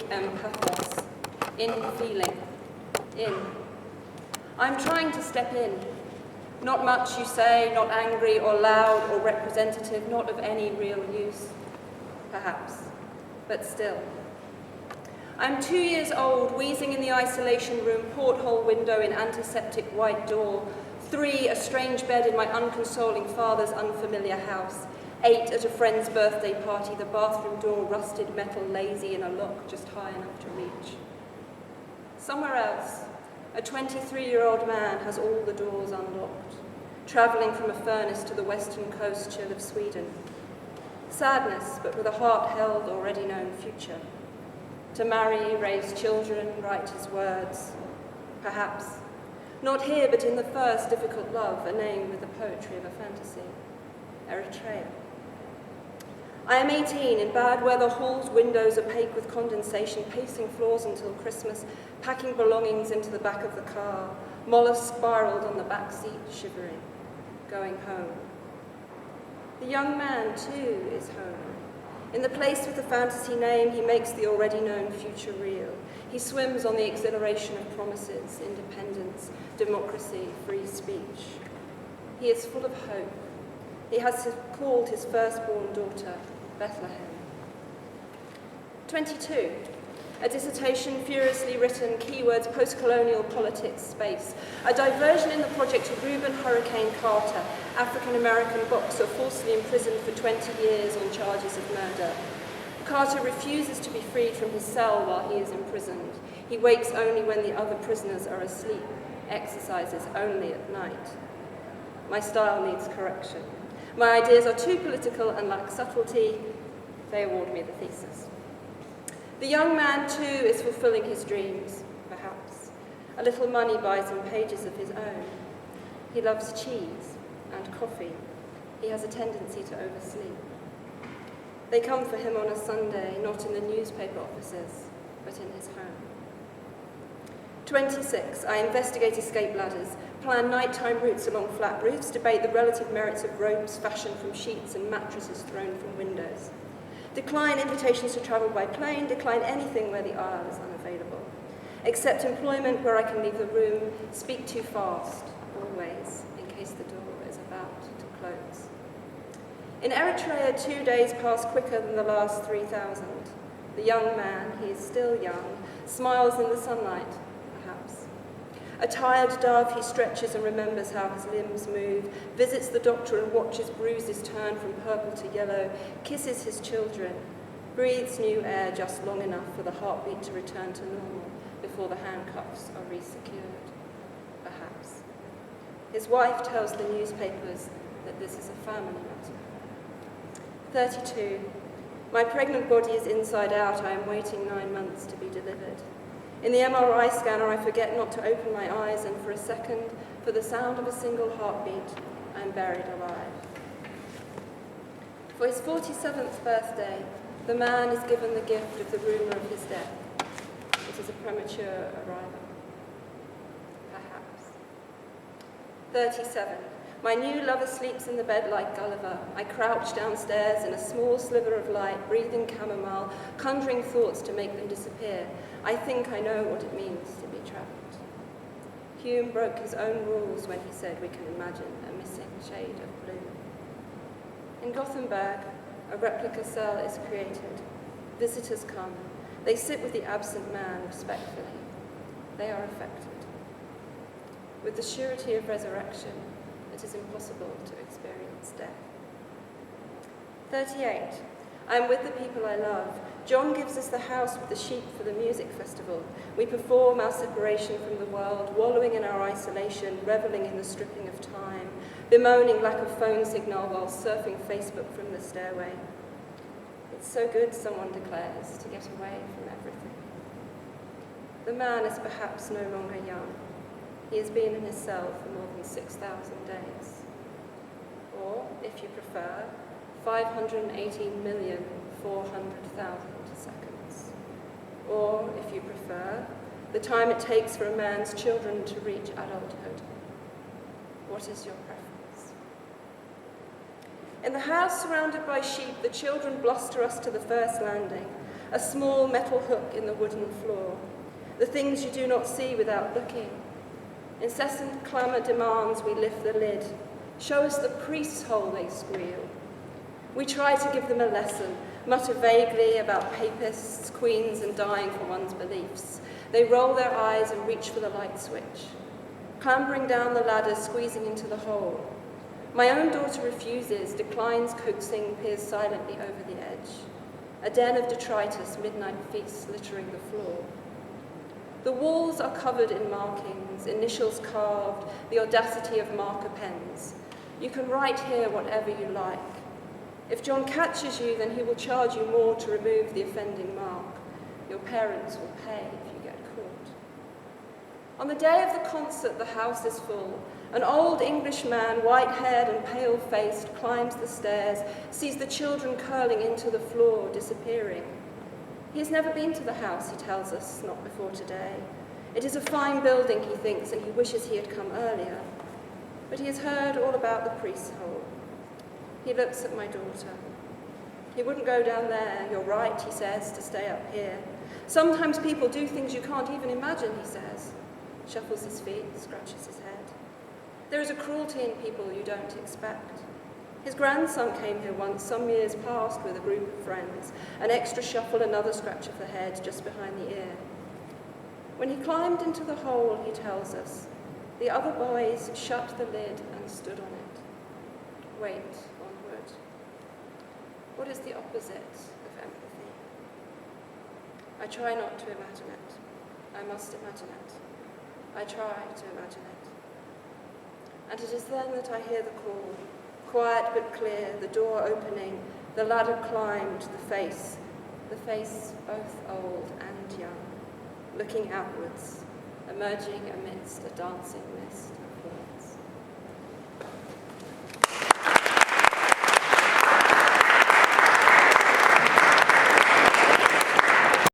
pathos, in feeling, in. I'm trying to step in. Not much, you say, not angry or loud or representative, not of any real use, perhaps, but still. I'm 2 years old, wheezing in the isolation room, porthole window in antiseptic white door. 3, a strange bed in my unconsoling father's unfamiliar house. 8, at a friend's birthday party, the bathroom door rusted metal, lazy in a lock just high enough to reach. Somewhere else, a 23-year-old man has all the doors unlocked, travelling from a furnace to the western coast chill of Sweden. Sadness, but with a heart-held, already known future. To marry, raise children, write his words. Perhaps. Not here, but in the first difficult love, a name with the poetry of a fantasy. Eritrea. I am 18, in bad weather, halls, windows opaque with condensation, pacing floors until Christmas, packing belongings into the back of the car, mollusk spiraled on the back seat, shivering, going home. The young man, too, is home. In the place with the fantasy name, he makes the already known future real. He swims on the exhilaration of promises, independence, democracy, free speech. He is full of hope. He has called his firstborn daughter Bethlehem. 22. A dissertation furiously written, keywords post-colonial politics, space. A diversion in the project of Reuben Hurricane Carter, African-American boxer falsely imprisoned for 20 years on charges of murder. Carter refuses to be freed from his cell while he is imprisoned. He wakes only when the other prisoners are asleep, exercises only at night. My style needs correction. My ideas are too political and lack subtlety. They award me the thesis. The young man, too, is fulfilling his dreams, perhaps. A little money buys him pages of his own. He loves cheese and coffee. He has a tendency to oversleep. They come for him on a Sunday, not in the newspaper offices, but in his home. 26. I investigate escape ladders, plan nighttime routes along flat roofs, debate the relative merits of ropes fashioned from sheets and mattresses thrown from windows. Decline invitations to travel by plane, decline anything where the aisle is unavailable. Accept employment where I can leave the room, speak too fast, always, in case the door is about to close. In Eritrea, 2 days pass quicker than the last 3,000. The young man, he is still young, smiles in the sunlight, perhaps. A tired dove, he stretches and remembers how his limbs move, visits the doctor and watches bruises turn from purple to yellow, kisses his children, breathes new air just long enough for the heartbeat to return to normal before the handcuffs are resecured, perhaps. His wife tells the newspapers that this is a family matter. 32. My pregnant body is inside out. I am waiting 9 months to be delivered. In the MRI scanner, I forget not to open my eyes, and for a second, for the sound of a single heartbeat, I am buried alive. For his 47th birthday, the man is given the gift of the rumour of his death. It is a premature arrival. Perhaps. 37. My new lover sleeps in the bed like Gulliver. I crouch downstairs in a small sliver of light, breathing chamomile, conjuring thoughts to make them disappear. I think I know what it means to be trapped. Hume broke his own rules when he said we can imagine a missing shade of blue. In Gothenburg, a replica cell is created. Visitors come. They sit with the absent man respectfully. They are affected. With the surety of resurrection, it is impossible to experience death. 38. I am with the people I love. John gives us the house with the sheep for the music festival. We perform our separation from the world, wallowing in our isolation, reveling in the stripping of time, bemoaning lack of phone signal while surfing Facebook from the stairway. It's so good, someone declares, to get away from everything. The man is perhaps no longer young. He has been in his cell for more than 6,000 days. Or, if you prefer, 518,400,000 seconds. Or, if you prefer, the time it takes for a man's children to reach adulthood. What is your preference? In the house surrounded by sheep, the children bluster us to the first landing. a small metal hook in the wooden floor, the things you do not see without looking. Incessant clamour demands we lift the lid. Show us the priest's hole, they squeal. We try to give them a lesson, mutter vaguely about papists, queens, and dying for one's beliefs. They roll their eyes and reach for the light switch. Clambering down the ladder, squeezing into the hole. My own daughter refuses, declines coaxing, peers silently over the edge. A den of detritus, midnight feasts littering the floor. The walls are covered in markings, initials carved, the audacity of marker pens. You can write here whatever you like. If John catches you, then he will charge you more to remove the offending mark. Your parents will pay if you get caught. On the day of the concert, the house is full. An old English man, white-haired and pale-faced, climbs the stairs, sees the children curling into the floor, disappearing. He has never been to the house, he tells us, not before today. It is a fine building, he thinks, and he wishes he had come earlier. But he has heard all about the priest's hole. He looks at my daughter. He wouldn't go down there, you're right, he says, to stay up here. Sometimes people do things you can't even imagine, he says. Shuffles his feet, scratches his head. There is a cruelty in people you don't expect. His grandson came here once, some years past, with a group of friends. An extra shuffle, another scratch of the head, just behind the ear. When he climbed into the hole, he tells us, the other boys shut the lid and stood on it. Wait, onward. What is the opposite of empathy? I try not to imagine it. I must imagine it. I try to imagine it. And it is then that I hear the call, quiet but clear, the door opening, the ladder climbed, the face both old and young, looking outwards, emerging amidst a dancing mist.